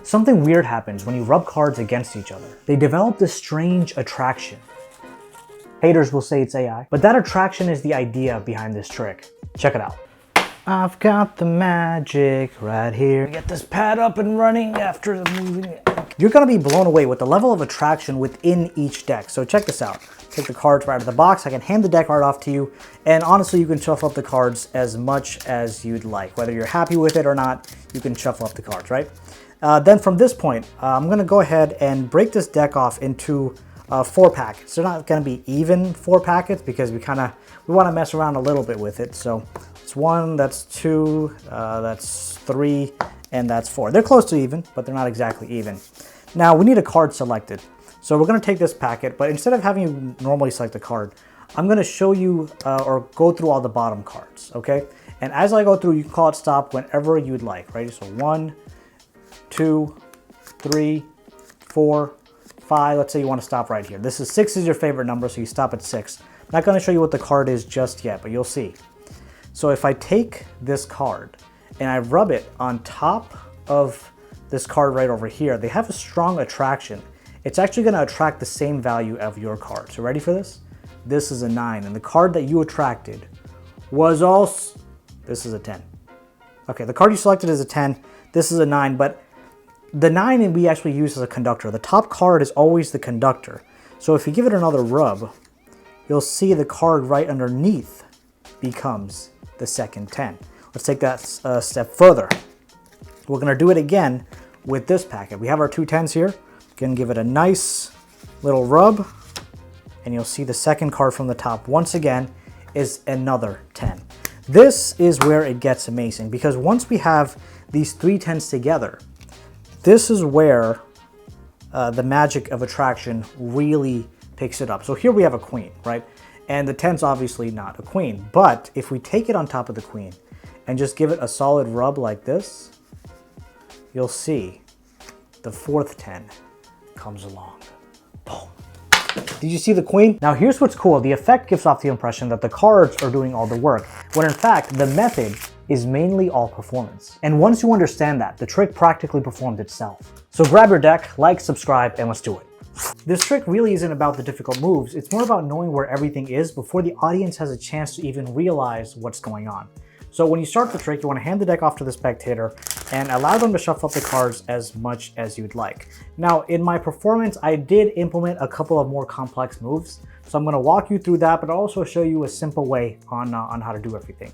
Something weird happens when you rub cards against each other. They develop this strange attraction. Haters will say it's AI, but that attraction is the idea behind this trick. Check it out. I've got the magic right here. Get this pad up and running after the moving. You're gonna be blown away with the level of attraction within each deck. So check this out. Take the cards right out of the box. I can hand the deck art off to you. And honestly, you can shuffle up the cards as much as you'd like. Whether you're happy with it or not, you can shuffle up the cards, right? Then from this point, I'm gonna go ahead and break this deck off into 4 packets. They're not gonna be even 4 packets because we wanna mess around a little bit with it. So it's 1, that's 2, that's 3, and that's 4. They're close to even, but they're not exactly even. Now we need a card selected. So we're gonna take this packet, but instead of having you normally select a card, I'm gonna show you or go through all the bottom cards, okay? And as I go through, you can call it stop whenever you'd like, right? So 1, 2, 3, 4, 5. Let's say you want to stop right here. 6 is your favorite number, so you stop at 6. I'm not going to show you what the card is just yet, but you'll see. So if I take this card and I rub it on top of this card right over here, they have a strong attraction. It's actually going to attract the same value of your card. So ready for this? This is a 9, and the card that you attracted was also, this is a 10. Okay, the card you selected is a 10. This is a 9, but the 9 we actually use as a conductor. The top card is always the conductor. So if you give it another rub, you'll see the card right underneath becomes the second 10. Let's take that a step further. We're gonna do it again with this packet. We have our 2 10s here. Gonna give it a nice little rub, and you'll see the second card from the top once again is another 10. This is where it gets amazing, because once we have these 3 10s together, this is where the magic of attraction really picks it up. So here we have a queen, right? And the 10's obviously not a queen, but if we take it on top of the queen and just give it a solid rub like this, you'll see the 4th 10 comes along. Boom. Did you see the queen? Now here's what's cool. The effect gives off the impression that the cards are doing all the work, when in fact, the method is mainly all performance. And once you understand that, the trick practically performed itself. So grab your deck, like, subscribe, and let's do it. This trick really isn't about the difficult moves, it's more about knowing where everything is before the audience has a chance to even realize what's going on. So when you start the trick, you want to hand the deck off to the spectator and allow them to shuffle up the cards as much as you'd like. Now, in my performance, I did implement a couple of more complex moves, so I'm going to walk you through that, but also show you a simple way on how to do everything.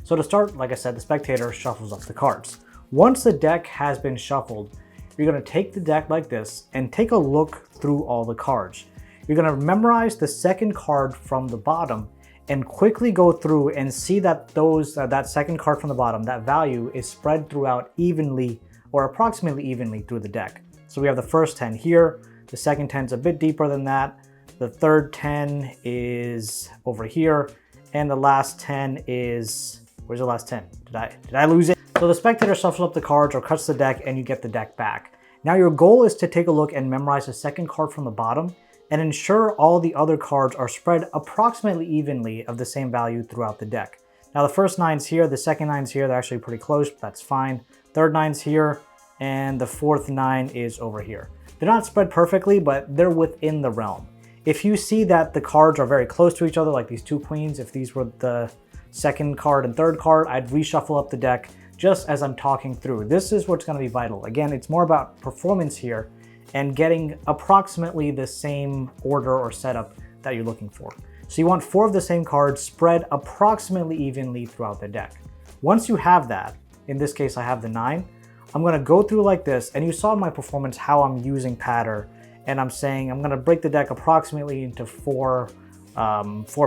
So to start, like I said, the spectator shuffles up the cards. Once the deck has been shuffled, you're going to take the deck like this and take a look through all the cards. You're going to memorize the second card from the bottom and quickly go through and see that that second card from the bottom, that value is spread throughout evenly or approximately evenly through the deck. So we have the first 10 here, the second 10 is a bit deeper than that, the third 10 is over here, and the last 10 is, where's the last 10? Did I lose it? So the spectator shuffles up the cards or cuts the deck and you get the deck back. Now your goal is to take a look and memorize the second card from the bottom and ensure all the other cards are spread approximately evenly of the same value throughout the deck. Now the first 9's here, the second 9's here, they're actually pretty close, but that's fine. Third 9's here, and the fourth 9 is over here. They're not spread perfectly, but they're within the realm. If you see that the cards are very close to each other, like these 2 queens, if these were the second card and third card, I'd reshuffle up the deck just as I'm talking through. This is what's going to be vital. Again, it's more about performance here and getting approximately the same order or setup that you're looking for. So you want 4 of the same cards spread approximately evenly throughout the deck. Once you have that, in this case I have the 9, I'm going to go through like this, and you saw in my performance how I'm using pattern, and I'm saying I'm going to break the deck approximately into 4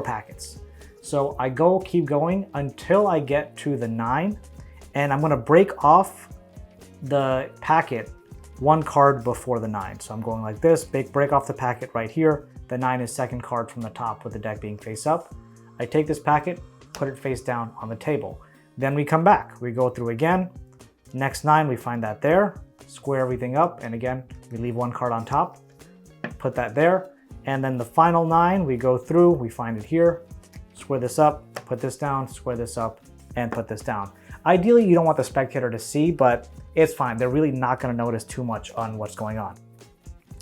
packets. So I keep going until I get to the 9, and I'm going to break off the packet 1 card before the 9. So I'm going like this, break off the packet right here. The 9 is second card from the top with the deck being face up. I take this packet, put it face down on the table. Then we come back, we go through again. Next 9, we find that there, square everything up, and again, we leave 1 card on top, put that there. And then the final 9, we go through, we find it here, square this up, put this down, square this up, and put this down. Ideally, you don't want the spectator to see, but it's fine. They're really not gonna notice too much on what's going on.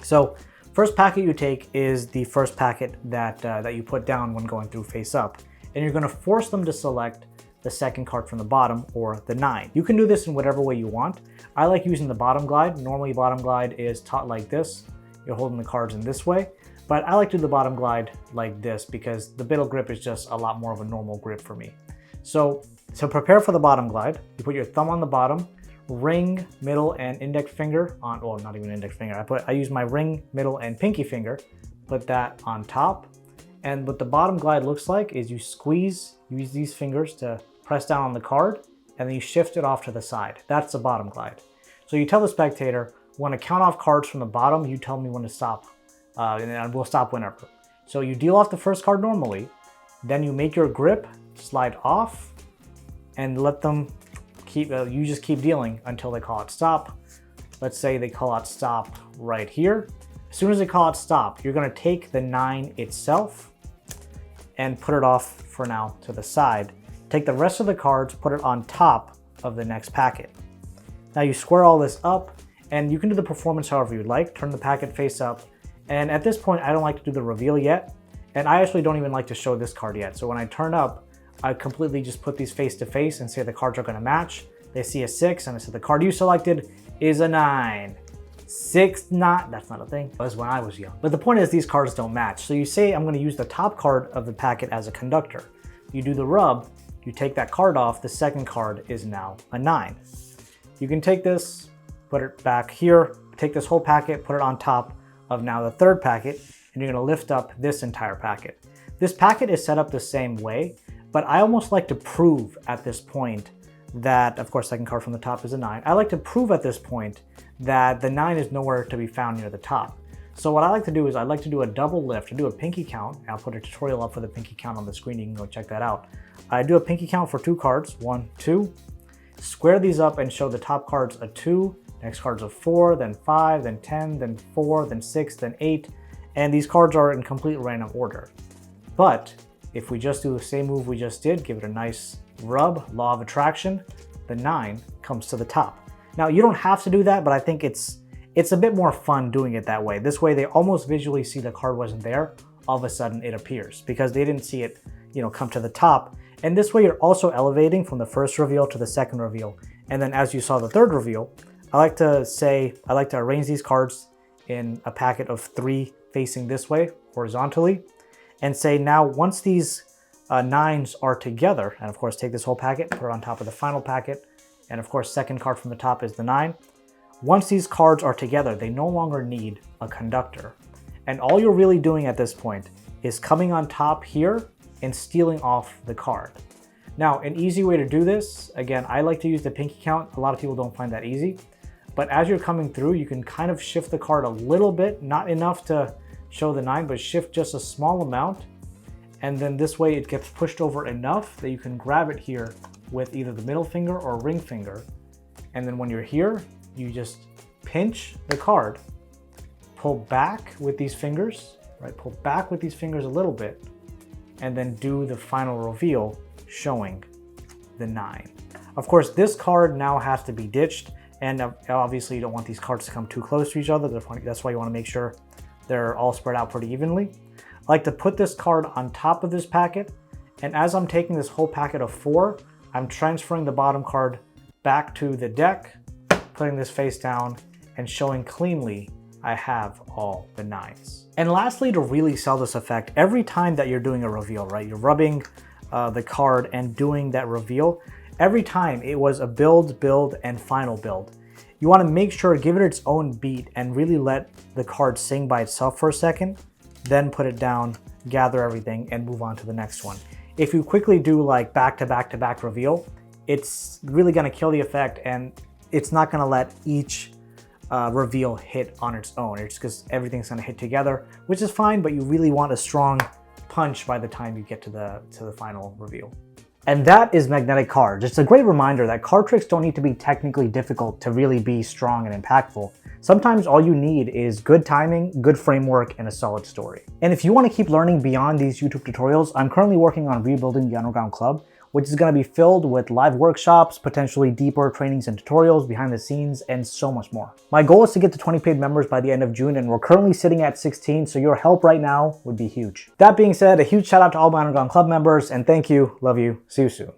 So first packet you take is the first packet that you put down when going through face up. And you're gonna force them to select the second card from the bottom, or the 9. You can do this in whatever way you want. I like using the bottom glide. Normally bottom glide is taught like this. You're holding the cards in this way. But I like to do the bottom glide like this because the middle grip is just a lot more of a normal grip for me. So prepare for the bottom glide. You put your thumb on the bottom, ring, middle, and index finger on, well, not even index finger. I use my ring, middle, and pinky finger, put that on top. And what the bottom glide looks like is you use these fingers to press down on the card, and then you shift it off to the side. That's the bottom glide. So you tell the spectator, when I count off cards from the bottom, you tell me when to stop, and then we'll stop whenever. So you deal off the first card normally, then you make your grip slide off, and let them keep, you just keep dealing until they call it stop. Let's say they call out stop right here. As soon as they call it stop, you're gonna take the 9 itself and put it off for now to the side. Take the rest of the cards, put it on top of the next packet. Now you square all this up, and you can do the performance however you'd like. Turn the packet face up, and at this point I don't like to do the reveal yet, and I actually don't even like to show this card yet. So when I turn up, I completely just put these face to face and say the cards are gonna match. They see a 6, and I said the card you selected is a 9. 6, not, that's not a thing. That was when I was young. But the point is these cards don't match. So you say I'm gonna use the top card of the packet as a conductor. You do the rub, you take that card off, the second card is now a 9. You can take this, put it back here, take this whole packet, put it on top of now the third packet, and you're gonna lift up this entire packet. This packet is set up the same way, but I almost like to prove at this point that, of course, second card from the top is a 9. I like to prove at this point that the 9 is nowhere to be found near the top. So what I like to do is I like to do a double lift, I do a pinky count. I'll put a tutorial up for the pinky count on the screen, you can go check that out. I do a pinky count for 2 cards, 1, 2. Square these up and show the top cards a 2, next card's a 4, then 5, then 10, then 4, then 6, then 8. And these cards are in complete random order. But if we just do the same move we just did, give it a nice rub, law of attraction, the 9 comes to the top. Now you don't have to do that, but I think it's a bit more fun doing it that way. This way they almost visually see the card wasn't there, all of a sudden it appears because they didn't see it, come to the top. And this way you're also elevating from the first reveal to the second reveal. And then as you saw the third reveal, I like to arrange these cards in a packet of 3 facing this way horizontally and say now once these 9s are together, and of course take this whole packet, put it on top of the final packet, and of course second card from the top is the 9. Once these cards are together, they no longer need a conductor. And all you're really doing at this point is coming on top here and stealing off the card. Now, an easy way to do this, again, I like to use the pinky count. A lot of people don't find that easy. But as you're coming through, you can kind of shift the card a little bit, not enough to show the 9, but shift just a small amount. And then this way it gets pushed over enough that you can grab it here with either the middle finger or ring finger. And then when you're here, you just pinch the card, pull back with these fingers, right? Pull back with these fingers a little bit, and then do the final reveal showing the 9. Of course, this card now has to be ditched, and obviously you don't want these cards to come too close to each other. That's why you want to make sure they're all spread out pretty evenly. I like to put this card on top of this packet, and as I'm taking this whole packet of 4, I'm transferring the bottom card back to the deck, putting this face down, and showing cleanly I have all the 9s. And lastly, to really sell this effect, every time that you're doing a reveal, right, you're rubbing the card and doing that reveal, every time it was a build, and final build. You want to make sure, give it its own beat and really let the card sing by itself for a second, then put it down, gather everything, and move on to the next one. If you quickly do like back to back to back reveal, it's really going to kill the effect, and it's not going to let each reveal hit on its own. It's because everything's going to hit together, which is fine, but you really want a strong punch by the time you get to the final reveal. And that is magnetic cards. It's a great reminder that card tricks don't need to be technically difficult to really be strong and impactful. Sometimes all you need is good timing, good framework, and a solid story. And if you want to keep learning beyond these YouTube tutorials, I'm currently working on rebuilding the Underground Club, which is going to be filled with live workshops, potentially deeper trainings and tutorials behind the scenes, and so much more. My goal is to get to 20 paid members by the end of June, and we're currently sitting at 16, so your help right now would be huge. That being said, a huge shout out to all my Underground Club members, and thank you, love you, see you soon.